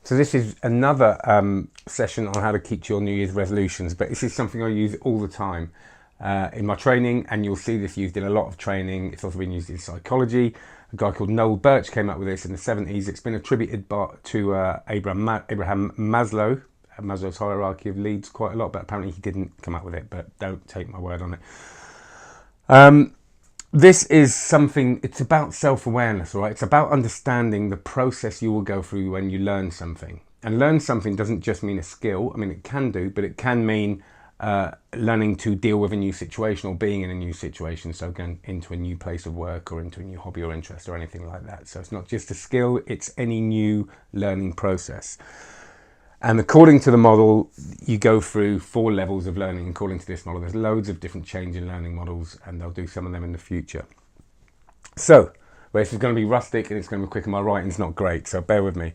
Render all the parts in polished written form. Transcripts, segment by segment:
So this is another session on how to keep to your New Year's resolutions, but this is something I use all the time in my training, and you'll see this used in a lot of training. It's also been used in psychology. A guy called Noel Birch came up with this in the 70s. It's been attributed to Abraham Maslow, Maslow's hierarchy of needs, quite a lot, but apparently he didn't come up with it, but don't take my word on it. This is something, it's about self-awareness, right? It's about understanding the process you will go through when you learn something. And learn something doesn't just mean a skill. I mean, it can do, but it can mean learning to deal with a new situation or being in a new situation. So going into a new place of work or into a new hobby or interest or anything like that. So it's not just a skill, it's any new learning process. And according to the model, you go through 4 levels of learning. According to this model, there's loads of different change in learning models, and they'll do some of them in the future. So, well, this is going to be rustic and it's going to be quick, and my writing's not great, so bear with me.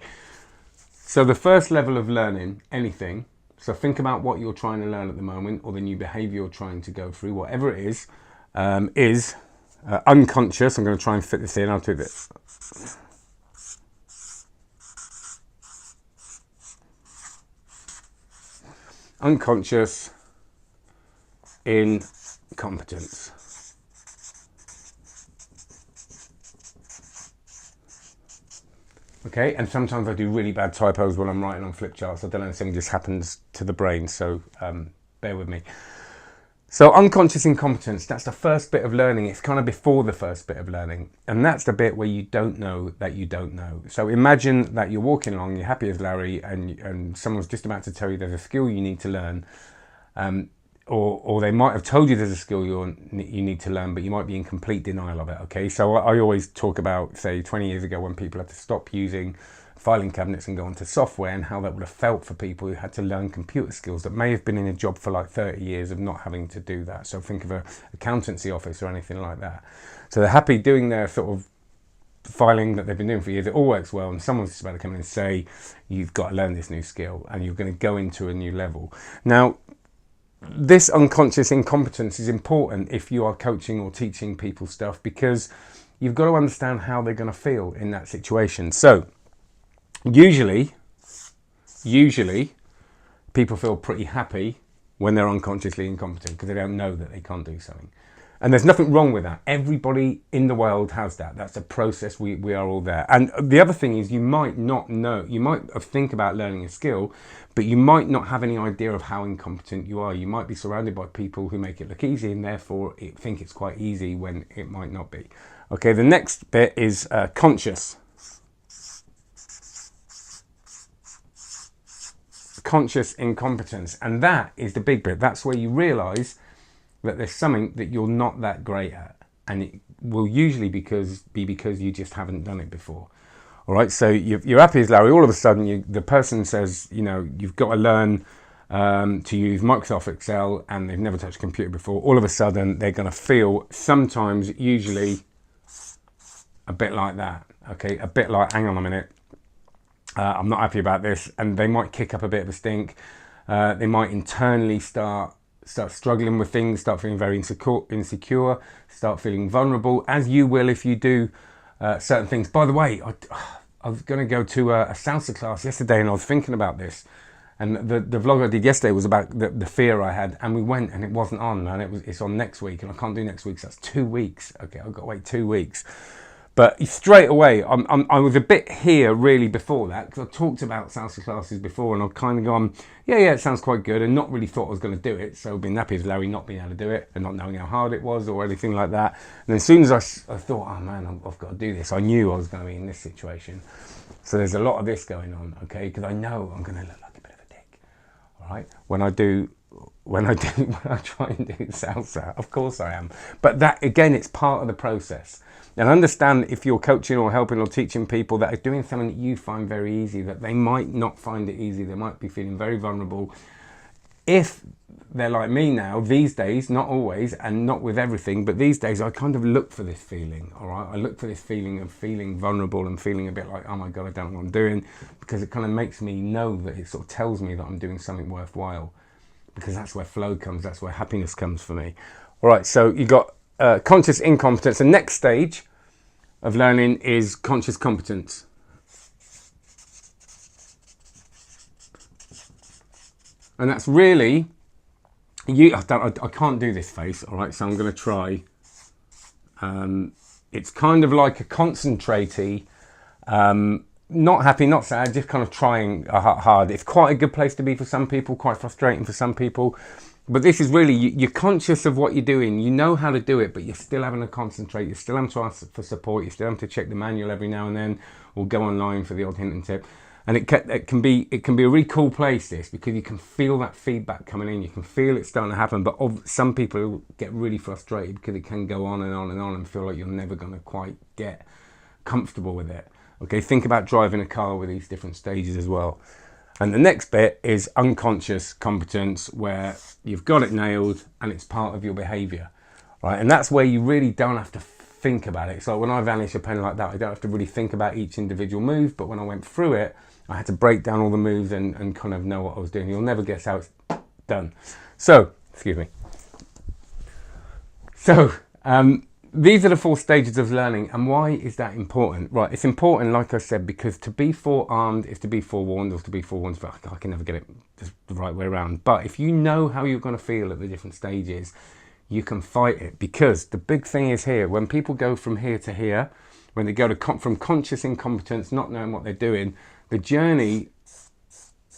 So the first level of learning anything, so think about what you're trying to learn at the moment, or the new behavior you're trying to go through, whatever it is unconscious. I'm going to try and fit this in. I'll do this. Unconscious incompetence. Okay, and sometimes I do really bad typos when I'm writing on flip charts. I don't know, something just happens to the brain, so bear with me. So unconscious incompetence, that's the first bit of learning. It's kind of before the first bit of learning. And that's the bit where you don't know that you don't know. So imagine that you're walking along, you're happy as Larry, and someone's just about to tell you there's a skill you need to learn. Or they might have told you there's a skill you need to learn, but you might be in complete denial of it, okay? So I always talk about, say, 20 years ago when people had to stop using filing cabinets and go onto software, and how that would have felt for people who had to learn computer skills that may have been in a job for like 30 years of not having to do that. So think of an accountancy office or anything like that. So they're happy doing their sort of filing that they've been doing for years. It all works well, and someone's just about to come in and say, you've got to learn this new skill and you're going to go into a new level. Now, this unconscious incompetence is important if you are coaching or teaching people stuff, because you've got to understand how they're going to feel in that situation. So usually people feel pretty happy when they're unconsciously incompetent because they don't know that they can't do something. And there's nothing wrong with that. Everybody in the world has that. That's a process. We are all there. And the other thing is, you might not know. You might think about learning a skill, but you might not have any idea of how incompetent you are. You might be surrounded by people who make it look easy, and therefore think it's quite easy when it might not be. Okay, the next bit is conscious incompetence. And that is the big bit. That's where you realise that there's something that you're not that great at, and it will usually be because you just haven't done it before. All right, so you're happy as Larry. All of a sudden, the person says, you know, you've got to learn to use Microsoft Excel, and they've never touched a computer before. All of a sudden, they're going to feel sometimes, usually, a bit like that. Okay, a bit like, hang on a minute, I'm not happy about this, and they might kick up a bit of a stink. They might internally start struggling with things, start feeling very insecure, start feeling vulnerable, as you will if you do certain things. By the way, I was going to go to a salsa class yesterday, and I was thinking about this. And the vlog I did yesterday was about the fear I had, and we went, and it wasn't on, and it's on next week, and I can't do next week, so that's 2 weeks. Okay, I've got to wait 2 weeks. But straight away, I was a bit here really before that, because I talked about salsa classes before, and I've kind of gone, yeah, it sounds quite good, and not really thought I was going to do it. So being happy as Larry, not being able to do it, and not knowing how hard it was or anything like that. And then as soon as I thought, oh man, I've got to do this, I knew I was going to be in this situation. So there's a lot of this going on, okay, because I know I'm going to look like a bit of a dick, all right, when I try and do salsa. Of course I am. But that, again, it's part of the process. And understand, if you're coaching or helping or teaching people that are doing something that you find very easy, that they might not find it easy, they might be feeling very vulnerable. If they're like me now, these days, not always, and not with everything, but these days I kind of look for this feeling, all right? I look for this feeling of feeling vulnerable and feeling a bit like, oh my God, I don't know what I'm doing, because it kind of makes me know that it sort of tells me that I'm doing something worthwhile, because that's where flow comes, that's where happiness comes for me. All right, so you got conscious incompetence. The next stage of learning is conscious competence. And that's really, I can't do this face, all right, so I'm going to try. It's kind of like a concentrate-y, not happy, not sad, just kind of trying hard. It's quite a good place to be for some people, quite frustrating for some people. But this is really, you're conscious of what you're doing. You know how to do it, but you're still having to concentrate. You're still having to ask for support. You still have to check the manual every now and then, or go online for the odd hint and tip. And it can be a really cool place, this, because you can feel that feedback coming in. You can feel it starting to happen. But some people get really frustrated because it can go on and on and on and feel like you're never going to quite get comfortable with it. Okay, think about driving a car with these different stages as well. And the next bit is unconscious competence, where you've got it nailed and it's part of your behavior, right? And that's where you really don't have to think about it. So when I vanish a pen like that, I don't have to really think about each individual move, but when I went through it, I had to break down all the moves and kind of know what I was doing. You'll never guess how it's done. So, excuse me. So, these are the 4 stages of learning. And why is that important? Right, it's important, like I said, because to be forearmed is to be forewarned, or to be forewarned, I can never get it the right way around. But if you know how you're going to feel at the different stages, you can fight it. Because the big thing is here, when people go from here to here, when they go to from conscious incompetence, not knowing what they're doing, the journey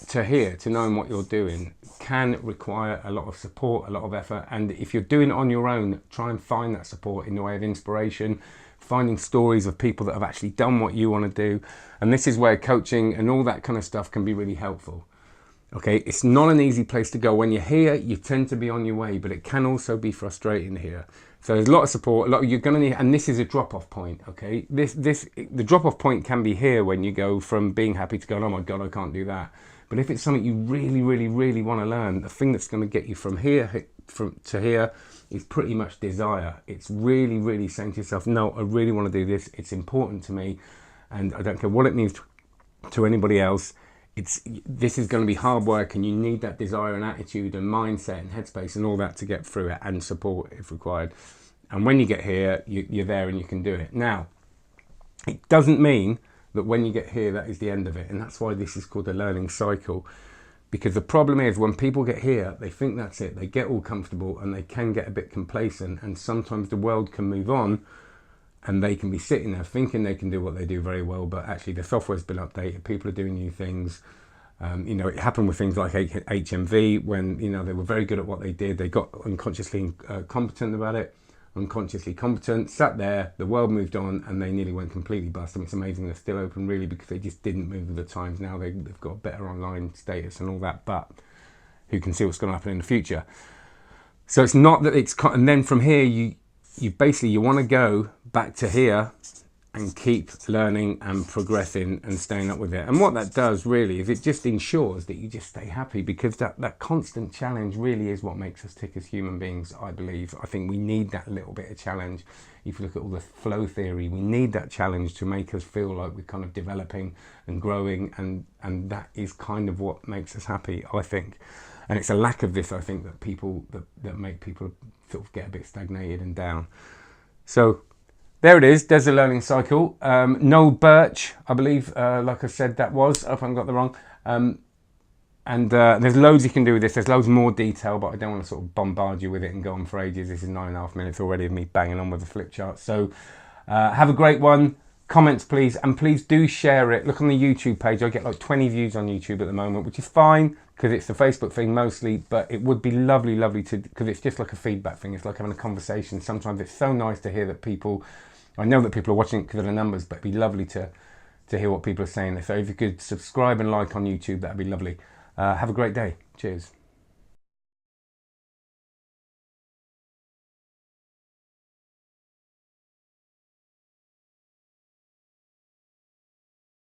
to here, to knowing what you're doing, can require a lot of support, a lot of effort. And if you're doing it on your own, try and find that support in the way of inspiration, finding stories of people that have actually done what you want to do. And this is where coaching and all that kind of stuff can be really helpful. Okay, it's not an easy place to go. When you're here, you tend to be on your way, but it can also be frustrating here. So there's a lot of support, you're going to need, and this is a drop-off point, okay? The drop-off point can be here when you go from being happy to going, oh my God, I can't do that. But if it's something you really, really, really want to learn, the thing that's going to get you from here to here is pretty much desire. It's really, really saying to yourself, no, I really want to do this. It's important to me, and I don't care what it means to anybody else. This is going to be hard work, and you need that desire and attitude and mindset and headspace and all that to get through it, and support if required. And when you get here, you're there and you can do it. Now, it doesn't mean that when you get here, that is the end of it. And that's why this is called a learning cycle. Because the problem is, when people get here, they think that's it. They get all comfortable and they can get a bit complacent. And sometimes the world can move on and they can be sitting there thinking they can do what they do very well, but actually the software's been updated, people are doing new things. It happened with things like HMV, when, they were very good at what they did. They got unconsciously competent about it. Unconsciously competent, sat there, the world moved on, and they nearly went completely bust. I mean, it's amazing they're still open, really, because they just didn't move with the times. Now they've got a better online status and all that, but who can see what's going to happen in the future? So it's not that it's, and then from here, you want to go back to here and keep learning and progressing and staying up with it. And what that does really is it just ensures that you just stay happy, because that constant challenge really is what makes us tick as human beings, I believe. I think we need that little bit of challenge. If you look at all the flow theory, we need that challenge to make us feel like we're kind of developing and growing, and that is kind of what makes us happy, I think. And it's a lack of this, I think, that make people sort of get a bit stagnated and down. So there it is. There's a learning cycle. Noel Birch, I believe, like I said, that was. I hope I haven't got that wrong. And there's loads you can do with this. There's loads more detail, but I don't want to sort of bombard you with it and go on for ages. This is 9.5 minutes already of me banging on with the flip chart. So have a great one. Comments, please. And please do share it. Look on the YouTube page. I get like 20 views on YouTube at the moment, which is fine, because it's the Facebook thing mostly, but it would be lovely to, because it's just like a feedback thing. It's like having a conversation. Sometimes it's so nice to hear that people, I know that people are watching it because of the numbers, but it'd be lovely to hear what people are saying. So if you could subscribe and like on YouTube, that'd be lovely. Have a great day. Cheers.